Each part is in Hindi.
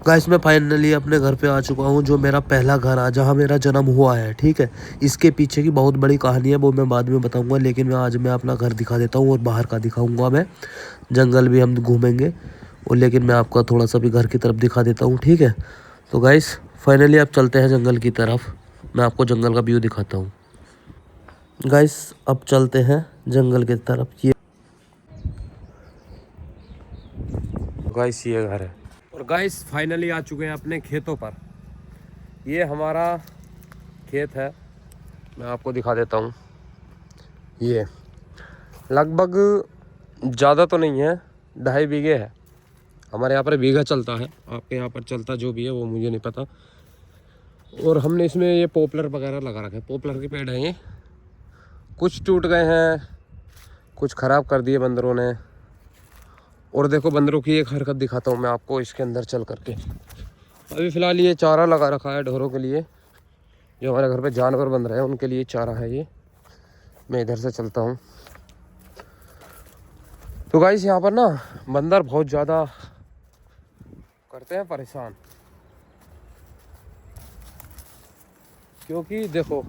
गाइस मैं फाइनली अपने घर पे आ चुका हूँ, जो मेरा पहला घर है, जहाँ मेरा जन्म हुआ है। ठीक है, इसके पीछे की बहुत बड़ी कहानी है, वो मैं बाद में बताऊंगा। लेकिन मैं अपना घर दिखा देता हूँ और बाहर का दिखाऊंगा मैं। जंगल भी हम घूमेंगे, और लेकिन मैं आपका थोड़ा सा भी घर की तरफ दिखा देता हूँ। ठीक है, तो गाइस फाइनली अब चलते हैं जंगल की तरफ। मैं आपको जंगल का व्यू दिखाता हूँ। गाइस अब चलते हैं जंगल की तरफ। ये गाइस ये घर है। और गाइस फाइनली आ चुके हैं अपने खेतों पर। ये हमारा खेत है, मैं आपको दिखा देता हूँ। ये लगभग ज़्यादा तो नहीं है, 2.5 बीघे है। हमारे यहाँ पर बीघा चलता है, आपके यहाँ पर चलता जो भी है वो मुझे नहीं पता। और हमने इसमें ये पॉपुलर वगैरह लगा रखे हैं। पॉपुलर के पेड़ हैं ये, कुछ टूट गए हैं, कुछ ख़राब कर दिए बंदरों ने। और देखो बंदरों की एक हरकत दिखाता हूँ मैं आपको इसके अंदर चल करके। अभी फ़िलहाल ये चारा लगा रखा है ढोरों के लिए, जो हमारे घर पे जानवर बन रहे हैं उनके लिए चारा है ये। मैं इधर से चलता हूँ। तो गाइस यहाँ पर ना बंदर बहुत ज़्यादा करते हैं परेशान, क्योंकि देखो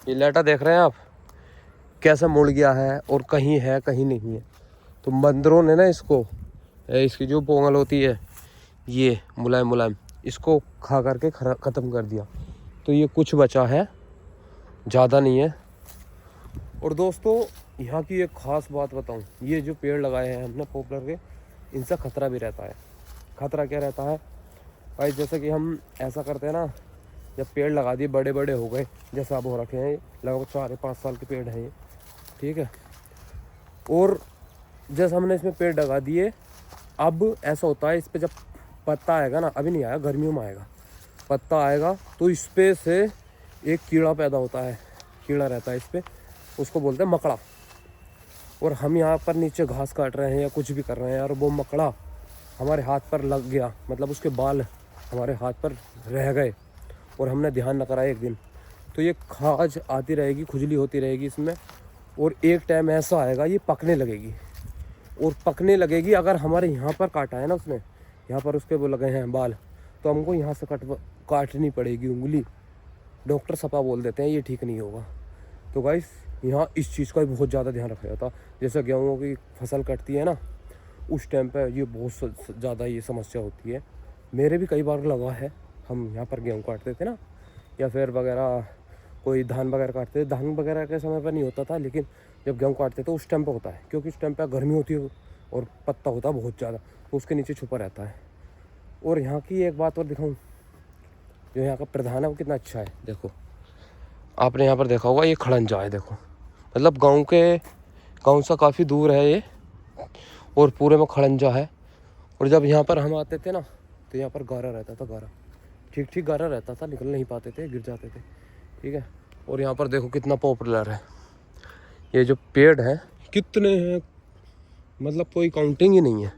ये लेटा देख रहे हैं आप कैसे मुड़ गया है, और कहीं है कहीं नहीं है। तो बंदरों ने ना इसको, इसकी जो पोंगल होती है ये मुलायम मुलायम, इसको खा करके ख़त्म कर दिया। तो ये कुछ बचा है, ज़्यादा नहीं है। और दोस्तों यहाँ की एक ख़ास बात बताऊँ, ये जो पेड़ लगाए हैं हमने पॉपुलर के, इनसे ख़तरा भी रहता है। ख़तरा क्या रहता है भाई, जैसे कि हम ऐसा करते हैं ना, जब पेड़ लगा दिए बड़े बड़े हो गए, जैसे अब हो रखे हैं, लगभग 4 या 5 साल के पेड़ हैं ये। ठीक है, और जैसे हमने इसमें पेड़ लगा दिए, अब ऐसा होता है इस पर जब पत्ता आएगा ना, अभी नहीं आया, गर्मियों में आएगा, पत्ता आएगा तो इस पे से एक कीड़ा पैदा होता है। कीड़ा रहता है इस पर, उसको बोलते हैं मकड़ा। और हम यहाँ पर नीचे घास काट रहे हैं या कुछ भी कर रहे हैं, और वो मकड़ा हमारे हाथ पर लग गया, मतलब उसके बाल हमारे हाथ पर रह गए और हमने ध्यान न कराया एक दिन, तो ये खाज आती रहेगी, खुजली होती रहेगी इसमें। और एक टाइम ऐसा आएगा ये पकने लगेगी, और पकने लगेगी। अगर हमारे यहाँ पर काटा है ना उसने, यहाँ पर उसके वो लगे हैं बाल, तो हमको यहाँ से काटनी पड़ेगी उंगली। डॉक्टर सपा बोल देते हैं ये ठीक नहीं होगा। तो गाइस यहाँ इस चीज़ का भी बहुत ज़्यादा ध्यान रखा जाता। जैसे गेहूँ की फसल कटती है ना, उस टाइम पे ये बहुत ज़्यादा ये समस्या होती है। मेरे भी कई बार लगा है, हम यहाँ पर गेहूँ काटते थे ना, या फिर वगैरह कोई धान वगैरह काटते थे। धान वगैरह के समय पर नहीं होता था, लेकिन जब गेहूँ काटते थे उस टाइम पे होता है, क्योंकि उस टाइम पे गर्मी होती है और पत्ता होता है बहुत ज़्यादा, तो उसके नीचे छुपा रहता है। और यहाँ की एक बात और दिखाऊँ, जो यहाँ का प्रधान है वो कितना अच्छा है। देखो आपने यहाँ पर देखा होगा, ये खड़ंजा है। देखो मतलब गाँव से काफ़ी दूर है ये, और पूरे में खड़ंजा है। और जब यहाँ पर हम आते थे ना, तो यहाँ पर गारा रहता था, गारा ठीक ठीक गारा रहता था, निकल नहीं पाते थे, गिर जाते थे। ठीक है, और यहाँ पर देखो कितना पॉपुलर है ये जो पेड़ है, कितने हैं, मतलब कोई काउंटिंग ही नहीं है।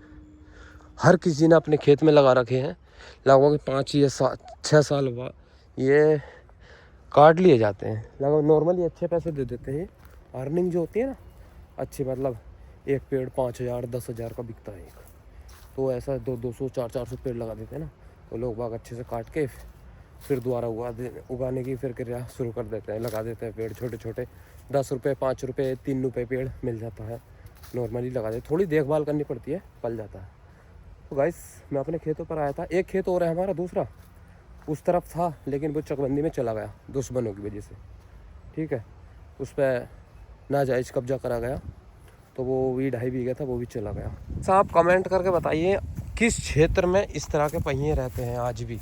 हर किसी ने अपने खेत में लगा रखे हैं। लगभग 5 या 6 साल बाद ये काट लिए जाते हैं। लगभग नॉर्मली अच्छे पैसे दे देते हैं। अर्निंग जो होती है ना अच्छी, मतलब एक पेड़ 5,000 10,000 का बिकता है एक। तो ऐसा 200 400 पेड़ लगा देते हैं ना, तो लोग बाग अच्छे से काट के फिर दोबारा उगाने की फिर क्रिया शुरू कर देते हैं, लगा देते हैं पेड़ छोटे छोटे। 10 रुपये 5 रुपये 3 रुपये पेड़ मिल जाता है, नॉर्मली लगा देते। थोड़ी देखभाल करनी पड़ती है, पल जाता है। तो गाइस मैं अपने खेतों पर आया था। एक खेत और है हमारा दूसरा, उस तरफ था, लेकिन वो चकबंदी में चला गया दुश्मनों की वजह से। ठीक है, उस पर नाजायज़ कब्जा करा गया, तो वो भी 2.5 बीघा था, वो भी चला गया। अच्छा आप कमेंट करके बताइए किस क्षेत्र में इस तरह के पहिए रहते हैं आज भी।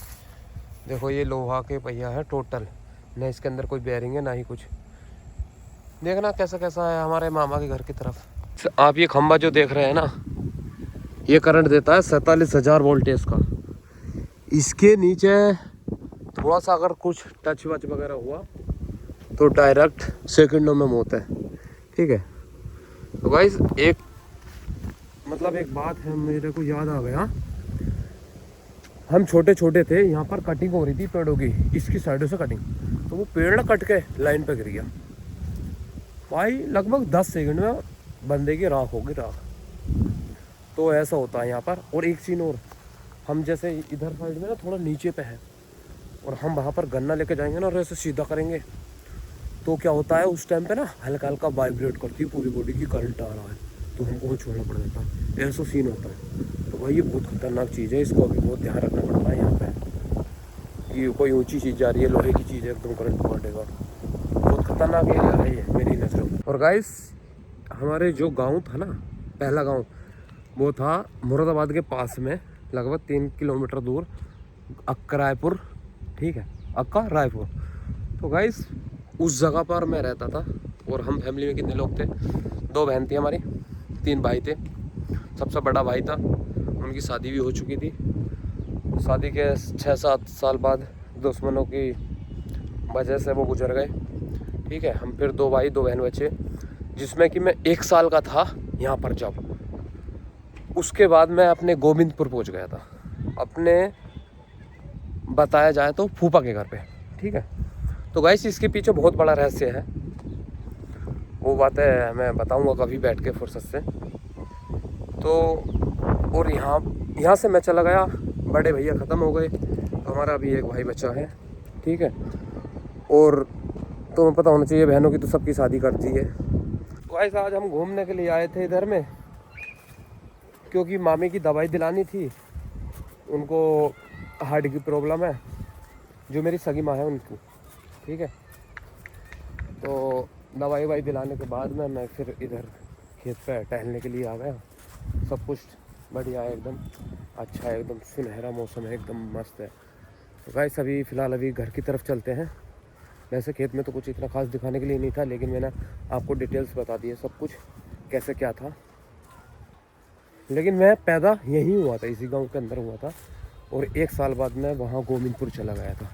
देखो ये लोहा के पहिया है टोटल, न इसके अंदर कोई बेयरिंग है ना ही कुछ। देखना कैसा कैसा है हमारे मामा के घर की तरफ। आप ये खंबा जो देख रहे हैं ना, ये करंट देता है 47,000 वोल्टेज का। इसके नीचे थोड़ा सा अगर कुछ टच वच वगैरह हुआ तो डायरेक्ट सेकंडों में मौत है। ठीक है, तो गाइस एक बात है मेरे को याद आ गया। हम छोटे छोटे थे, यहाँ पर कटिंग हो रही थी पेड़ों की, इसकी साइडों से कटिंग, तो वो पेड़ ना कट के लाइन पे गिर गया भाई। लगभग 10 सेकंड में बंदे की राख होगी, राख। तो ऐसा होता है यहाँ पर। और एक चीज़ और, हम जैसे इधर साइड में ना थोड़ा नीचे पे है, और हम वहाँ पर गन्ना लेके जाएंगे ना और ऐसे सीधा करेंगे तो क्या होता है उस टाइम पे ना हल्का हल्का वाइब्रेट करती है पूरी बॉडी की, करंट आ रहा है तो हमको छोड़ना पड़ जाता है, ऐसा सीन होता है। तो भाई ये बहुत खतरनाक चीज़ है, इसको अभी बहुत ध्यान रखना पड़ता है यहाँ पे कि कोई ऊंची चीज़ जा रही है, लोहे की चीज़ है, एकदम करंट पकड़ेगा। बहुत खतरनाक एरिया है ये मेरी नज़रों में। और गाइस हमारे जो गाँव था ना, पहला गाँव वो था मुरादाबाद के पास में, लगभग 3 किलोमीटर दूर, अक्का रायपुर, ठीक है, अक्का रायपुर। तो गाइस उस जगह पर मैं रहता था, और हम फैमिली में कितने लोग थे, 2 बहन थी हमारी, 3 भाई थे। सबसे बड़ा भाई था, उनकी शादी भी हो चुकी थी। शादी के 6-7 साल बाद दुश्मनों की वजह से वो गुजर गए, ठीक है। हम फिर 2 भाई 2 बहन बचे, जिसमें कि मैं 1 साल का था यहाँ पर जब। उसके बाद मैं अपने गोविंदपुर पहुँच गया था, अपने बताया जाए तो फूफा के घर पे, ठीक है। तो गाइस इसके पीछे बहुत बड़ा रहस्य है, वो बातें मैं बताऊंगा कभी बैठ के फुर्सत से। तो और यहाँ से मैं चला गया, बड़े भैया ख़त्म हो गए, तो हमारा अभी एक भाई बचा है, ठीक है। और तो पता होना चाहिए बहनों की तो सबकी शादी कर दी है। तो गाइस आज हम घूमने के लिए आए थे इधर में, क्योंकि मामी की दवाई दिलानी थी, उनको हार्ट की प्रॉब्लम है, जो मेरी सगी माँ है उनको, ठीक है। तो दवाई वाई दिलाने के बाद में मैं फिर इधर खेत पे टहलने के लिए आ गया। सब कुछ बढ़िया है, एकदम अच्छा है, एकदम सुनहरा मौसम है, एकदम मस्त है। तो गाइस अभी फ़िलहाल अभी घर की तरफ चलते हैं। वैसे खेत में तो कुछ इतना खास दिखाने के लिए नहीं था, लेकिन मैंने आपको डिटेल्स बता दी है सब कुछ कैसे क्या था। लेकिन मैं पैदा यहीं हुआ था, इसी गाँव के अंदर हुआ था, और 1 साल बाद मैं वहाँ गोविंदपुर चला गया था।